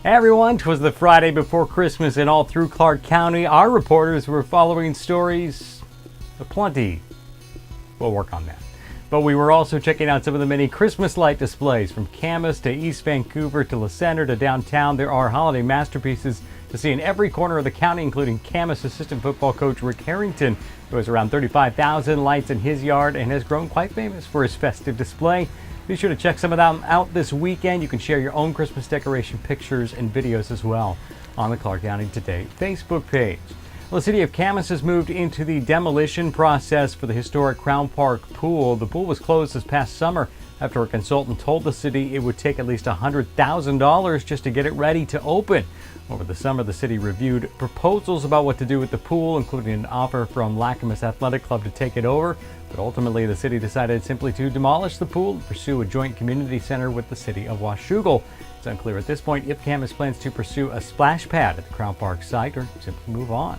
Hey everyone, 'twas the Friday before Christmas and all through Clark County, our reporters were following stories aplenty. We'll work on that. But we were also checking out some of the many Christmas light displays from Camas to East Vancouver to La Center to downtown. There are holiday masterpieces to see in every corner of the county, including Camas assistant football coach Rick Harrington, who has around 35,000 lights in his yard and has grown quite famous for his festive display. Be sure to check some of them out this weekend. You can share your own Christmas decoration pictures and videos as well on the Clark County Today Facebook page. Well, the city of Camas has moved into the demolition process for the historic Crown Park pool. The pool was closed this past summer after a consultant told the city it would take at least $100,000 just to get it ready to open. Over the summer, the city reviewed proposals about what to do with the pool, including an offer from Camas Athletic Club to take it over. But ultimately, the city decided simply to demolish the pool and pursue a joint community center with the city of Washougal. It's unclear at this point if Camas plans to pursue a splash pad at the Crown Park site or simply move on.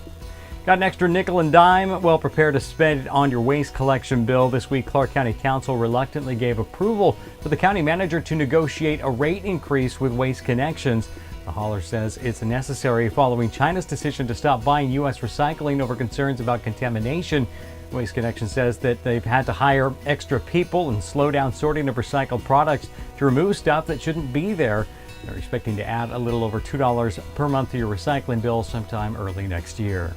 Got an extra nickel and dime? Well, prepare to spend it on your waste collection bill. This week, Clark County Council reluctantly gave approval for the county manager to negotiate a rate increase with Waste Connections. The hauler says it's necessary following China's decision to stop buying U.S. recycling over concerns about contamination. Waste Connections says that they've had to hire extra people and slow down sorting of recycled products to remove stuff that shouldn't be there. They're expecting to add a little over $2 per month to your recycling bill sometime early next year.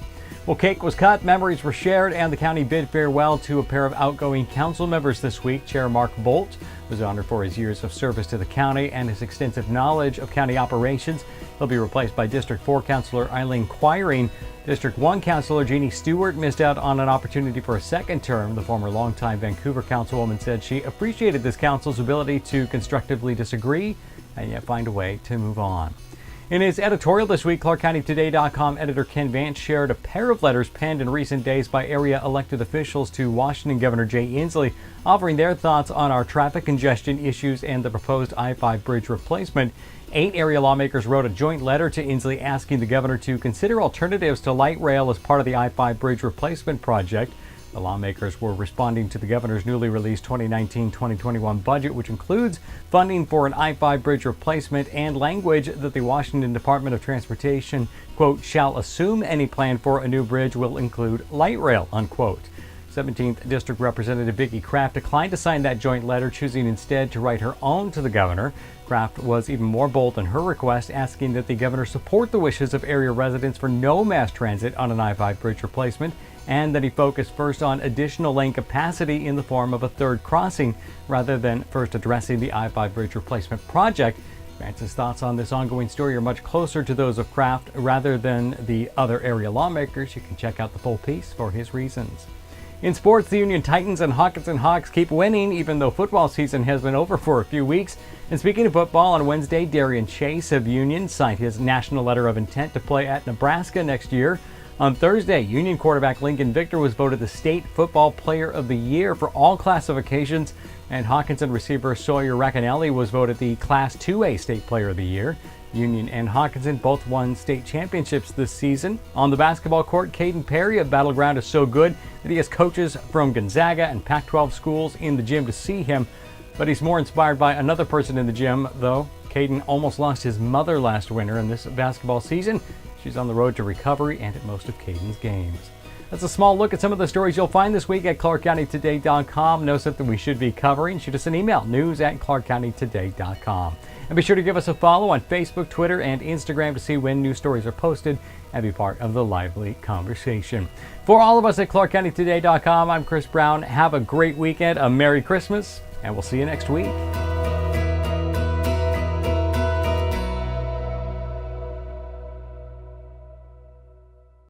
Well, cake was cut, memories were shared, and the county bid farewell to a pair of outgoing council members this week. Chair Marc Boldt was honored for his years of service to the county and his extensive knowledge of county operations. He'll be replaced by District 4 Councilor Eileen Quiring. District 1 Councilor Jeanne Stewart missed out on an opportunity for a second term. The former longtime Vancouver councilwoman said she appreciated this council's ability to constructively disagree and yet find a way to move on. In his editorial this week, ClarkCountyToday.com editor Ken Vance shared a pair of letters penned in recent days by area elected officials to Washington Governor Jay Inslee, offering their thoughts on our traffic congestion issues and the proposed I-5 bridge replacement. 8 area lawmakers wrote a joint letter to Inslee asking the governor to consider alternatives to light rail as part of the I-5 bridge replacement project. The lawmakers were responding to the governor's newly released 2019-2021 budget, which includes funding for an I-5 bridge replacement and language that the Washington Department of Transportation, quote, shall assume any plan for a new bridge will include light rail, unquote. 17th District Representative Vicki Kraft declined to sign that joint letter, choosing instead to write her own to the governor. Kraft was even more bold in her request, asking that the governor support the wishes of area residents for no mass transit on an I-5 bridge replacement, and that he focus first on additional lane capacity in the form of a third crossing, rather than first addressing the I-5 bridge replacement project. Vance's thoughts on this ongoing story are much closer to those of Kraft rather than the other area lawmakers. You can check out the full piece for his reasons. In sports, the Union Titans and Hawkinson Hawks keep winning, even though football season has been over for a few weeks. And speaking of football, on Wednesday, Darian Chase of Union signed his national letter of intent to play at Nebraska next year. On Thursday, Union quarterback Lincoln Victor was voted the State Football Player of the Year for all classifications, and Hawkinson receiver Sawyer Racanelli was voted the Class 2A State Player of the Year. Union and Hawkinson both won state championships this season. On the basketball court, Caden Perry of Battleground is so good that he has coaches from Gonzaga and Pac-12 schools in the gym to see him, but he's more inspired by another person in the gym, though. Caden almost lost his mother last winter, and this basketball season, she's on the road to recovery and at most of Caden's games. That's a small look at some of the stories you'll find this week at ClarkCountyToday.com. Know something we should be covering? Shoot us an email, news@ClarkCountyToday.com. And be sure to give us a follow on Facebook, Twitter, and Instagram to see when new stories are posted and be part of the lively conversation. For all of us at ClarkCountyToday.com, I'm Chris Brown. Have a great weekend, a Merry Christmas, and we'll see you next week.